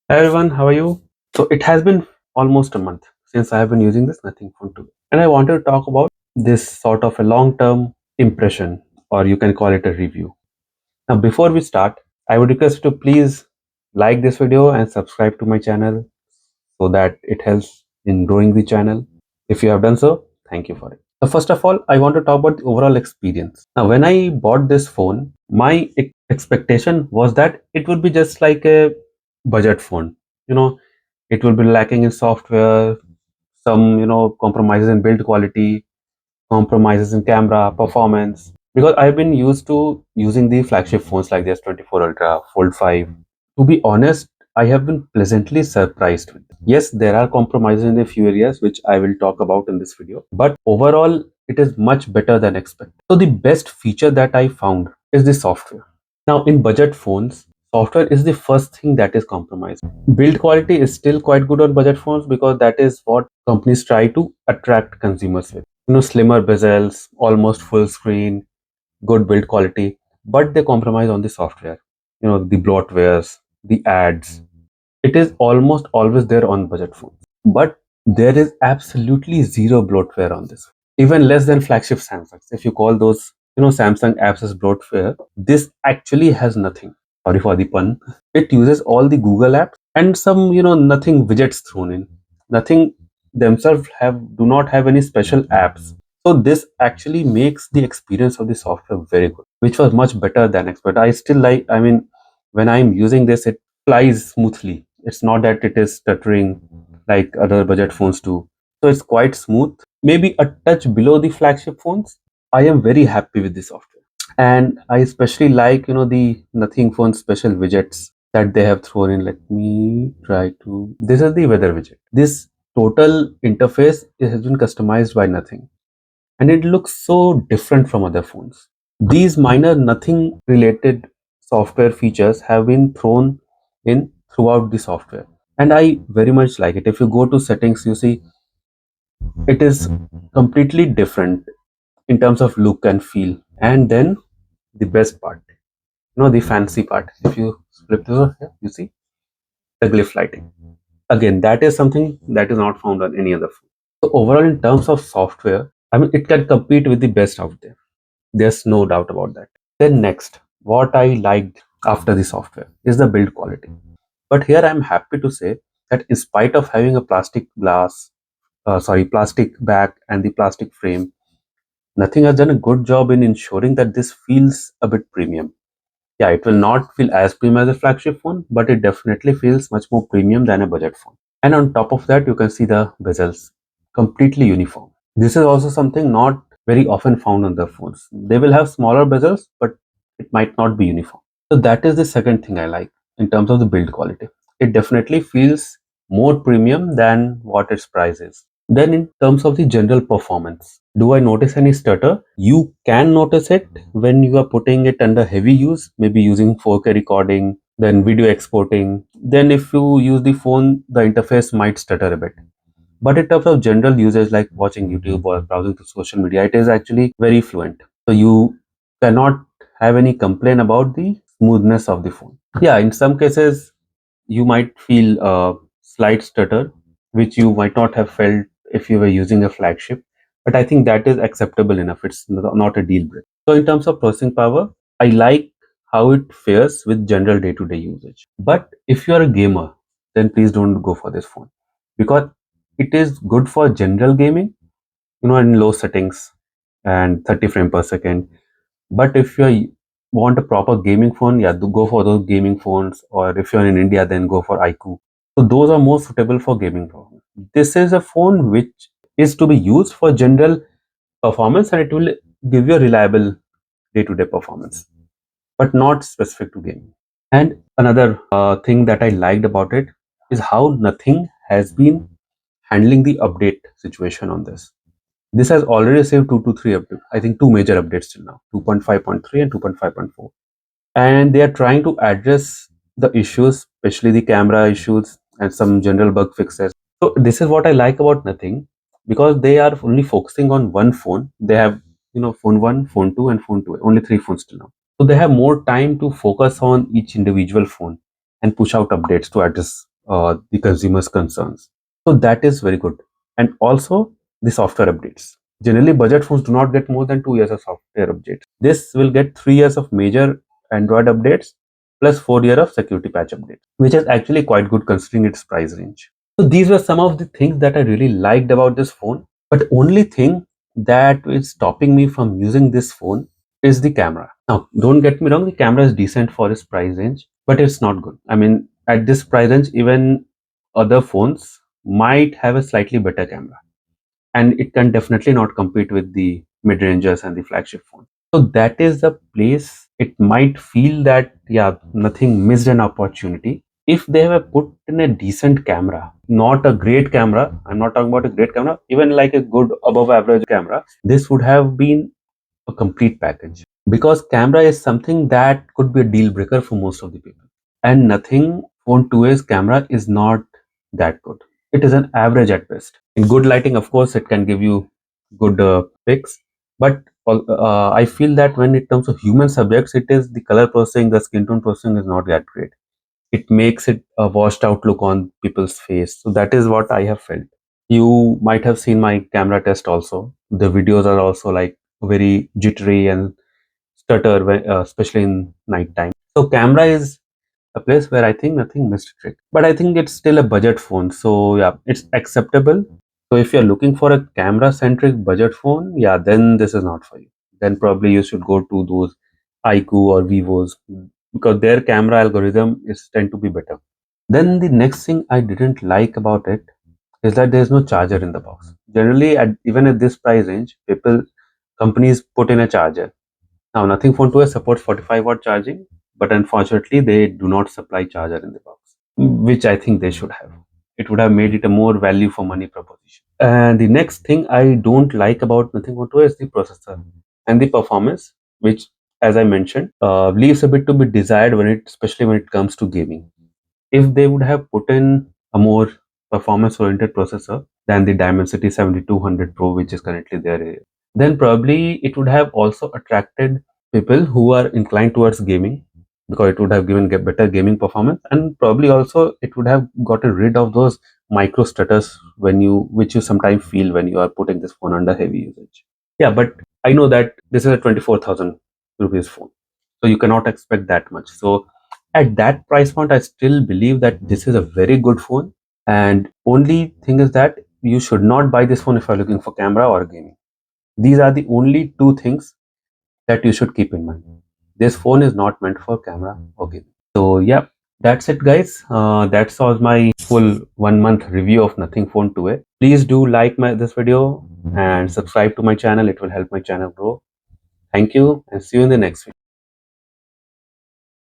Hi everyone, how are you? So it has been almost a month since I have been using this Nothing Phone 2, and I wanted to talk about this sort of a long-term impression, or you can call it a review. Now, before we start, I would request you to please like this video and subscribe to my channel so that it helps in growing the channel. If you have done so, thank you for it. So first of all, I want to talk about the overall experience. Now, when I bought this phone, my expectation was that it would be just like a budget phone. You know, it will be lacking in software, some compromises in build quality, compromises in camera performance, because I've been used to using the flagship phones like the S24 Ultra, Fold 5. To be honest, I have been pleasantly surprised with. Yes, there are compromises in a few areas which I will talk about in this video, but overall it is much better than expected. So the best feature that I found is the software. Now in budget phones, software is the first thing that is compromised. Build quality is still quite good on budget phones because that is what companies try to attract consumers with. Slimmer bezels, almost full screen, good build quality, but they compromise on the software. The bloatwares, the ads. It is almost always there on budget phones, but there is absolutely zero bloatware on this. Even less than flagship Samsungs. If you call those, Samsung apps as bloatware, this actually has nothing. Sorry for the pun. It uses all the Google apps and some, nothing widgets thrown in. Nothing themselves do not have any special apps. So this actually makes the experience of the software very good, which was much better than expected. I still like, when I'm using this, it flies smoothly. It's not that it is stuttering like other budget phones do. So it's quite smooth. Maybe a touch below the flagship phones. I am very happy with the software. And I especially like, the Nothing Phone special widgets that they have thrown in. Let me try to. This is the weather widget. This total interface has been customized by Nothing, and it looks so different from other phones. These minor Nothing related software features have been thrown in throughout the software, and I very much like it. If you go to settings, you see it is completely different in terms of look and feel. And then the best part, the fancy part. If you flip this over here, you see the glyph lighting. Again, that is something that is not found on any other phone. So overall, in terms of software, it can compete with the best out there. There's no doubt about that. Then next, what I liked after the software is the build quality. But here I'm happy to say that in spite of having a plastic back and the plastic frame, Nothing has done a good job in ensuring that this feels a bit premium. Yeah, it will not feel as premium as a flagship phone, but it definitely feels much more premium than a budget phone. And on top of that, you can see the bezels completely uniform. This is also something not very often found on the phones. They will have smaller bezels, but it might not be uniform. So that is the second thing I like in terms of the build quality. It definitely feels more premium than what its price is. Then in terms of the general performance, do I notice any stutter? You can notice it when you are putting it under heavy use, maybe using 4K recording, then video exporting. Then if you use the phone, the interface might stutter a bit. But in terms of general usage like watching YouTube or browsing to social media, it is actually very fluent. So you cannot have any complaint about the smoothness of the phone. Yeah, in some cases, you might feel a slight stutter, which you might not have felt if you were using a flagship. But I think that is acceptable enough. It's not a deal breaker. So in terms of processing power, I like how it fares with general day-to-day usage. But if you are a gamer, then please don't go for this phone because it is good for general gaming, in low settings and 30 frame per second. But if you want a proper gaming phone, yeah, go for those gaming phones. Or if you're in India, then go for iQOO. So those are more suitable for gaming phones. This is a phone which is to be used for general performance, and it will give you a reliable day-to-day performance, but not specific to gaming. And another thing that I liked about it is how Nothing has been handling the update situation on this. This has already received 2 to 3 updates. I think two major updates till now, 2.5.3 and 2.5.4. And they are trying to address the issues, especially the camera issues and some general bug fixes. So this is what I like about Nothing, because they are only focusing on one phone. They have, phone 1, phone 2 and phone 2, only 3 phones till now. So they have more time to focus on each individual phone and push out updates to address the consumer's concerns. So that is very good. And also the software updates. Generally, budget phones do not get more than 2 years of software updates. This will get 3 years of major Android updates plus 4 years of security patch updates, which is actually quite good considering its price range. So these were some of the things that I really liked about this phone. But the only thing that is stopping me from using this phone is the camera. Now, don't get me wrong, the camera is decent for its price range, but it's not good. I mean, at this price range, even other phones might have a slightly better camera, and it can definitely not compete with the mid-rangers and the flagship phone. So that is the place it might feel that, yeah, nothing missed an opportunity. If they have put in a decent camera, not a great camera, I'm not talking about a great camera, even like a good above average camera, this would have been a complete package, because camera is something that could be a deal breaker for most of the people, and nothing phone 2a's camera is not that good. It is an average at best. In good lighting, of course, it can give you good pics, but I feel that when it comes to human subjects, it is the color processing, the skin tone processing is not that great. It makes it a washed out look on people's face. So that is what I have felt. You might have seen my camera test also. The videos are also like very jittery and stutter, especially in night time. So camera is a place where I think nothing missed a trick. But I think it's still a budget phone. So yeah, it's acceptable. So if you're looking for a camera centric budget phone, yeah, then this is not for you. Then probably you should go to those iQOO or Vivos, because their camera algorithm is tend to be better. Then the next thing I didn't like about it is that there's no charger in the box. Generally, even at this price range, companies put in a charger. Now, Nothing Phone 2 supports 45-watt charging, but unfortunately, they do not supply charger in the box, which I think they should have. It would have made it a more value for money proposition. And the next thing I don't like about Nothing Phone 2 is the processor and the performance, which, as I mentioned, leaves a bit to be desired especially when it comes to gaming. If they would have put in a more performance-oriented processor than the Dimensity 7200 Pro, which is currently there, then probably it would have also attracted people who are inclined towards gaming, because it would have given better gaming performance, and probably also it would have gotten rid of those micro stutters which you sometimes feel when you are putting this phone under heavy usage. Yeah, but I know that this is a 24,000 rupees phone, so you cannot expect that much. So at that price point, I still believe that this is a very good phone. And only thing is that you should not buy this phone if you're looking for camera or gaming. These are the only two things that you should keep in mind. This phone is not meant for camera or gaming. So yeah, that's it, guys. That's all my full 1 month review of Nothing Phone 2a. Please do like this video and subscribe to my channel. It will help my channel grow. Thank you, and see you in the next video.